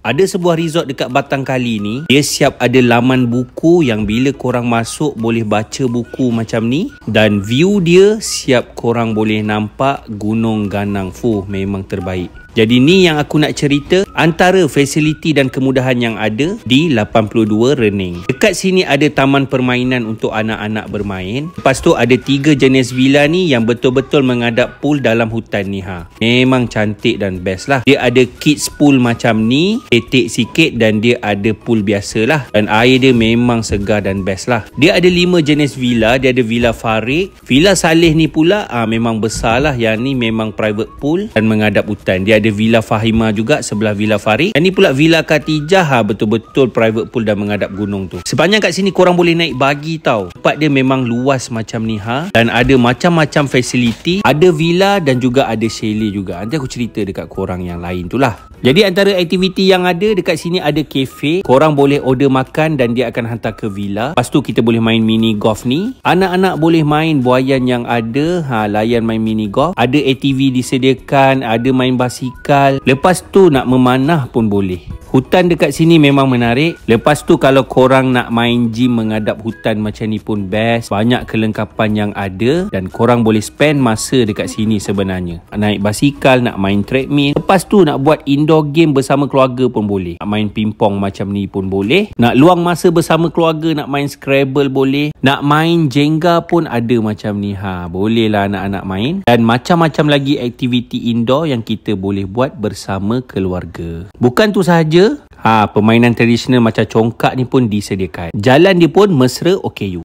Ada sebuah resort dekat Batang Kali ni. Dia siap ada laman buku yang bila korang masuk boleh baca buku macam ni. Dan view dia siap korang boleh nampak Gunung Ganang. Memang terbaik. Jadi ni yang aku nak cerita antara fasiliti dan kemudahan yang ada di 82 Rening. Dekat sini ada taman permainan untuk anak-anak bermain. Lepas tu ada 3 jenis villa ni yang betul-betul menghadap pool dalam hutan ni. Memang cantik dan best lah. Dia ada kids pool macam ni, tetek sikit, dan dia ada pool biasa lah. Dan air dia memang segar dan best lah. Dia ada 5 jenis villa. Dia ada Villa Farid. Villa Saleh ni pula memang besar lah. Yang ni memang private pool dan menghadap hutan. Dia ada Villa Fahima juga sebelah Villa Farid. Dan ni pula Villa Khatijah, betul-betul private pool dan menghadap gunung tu. Sepanjang kat sini korang boleh naik bagi tau. Tempat dia memang luas macam ni dan ada macam-macam fasiliti. Ada villa dan juga ada chalet juga. Nanti aku cerita dekat korang yang lain tu lah. Jadi antara aktiviti yang ada dekat sini ada kafe. Korang boleh order makan dan dia akan hantar ke villa. Lepas tu kita boleh main mini golf ni. Anak-anak boleh main buayan yang ada, layan main mini golf. Ada ATV disediakan, ada main basikal. Lepas tu nak memanah pun boleh. Hutan dekat sini memang menarik. Lepas tu kalau korang nak main gym menghadap hutan macam ni pun best. Banyak kelengkapan yang ada dan korang boleh spend masa dekat sini sebenarnya. Naik basikal, nak main treadmill. Lepas tu nak buat indoor game bersama keluarga pun boleh. Nak main pingpong macam ni pun boleh. Nak luang masa bersama keluarga, nak main Scrabble boleh. Nak main Jenga pun ada macam ni. Boleh lah anak-anak main. Dan macam-macam lagi aktiviti indoor yang kita boleh buat bersama keluarga. Bukan tu sahaja. Permainan tradisional macam congkak ni pun disediakan. Jalan dia pun mesra OKU.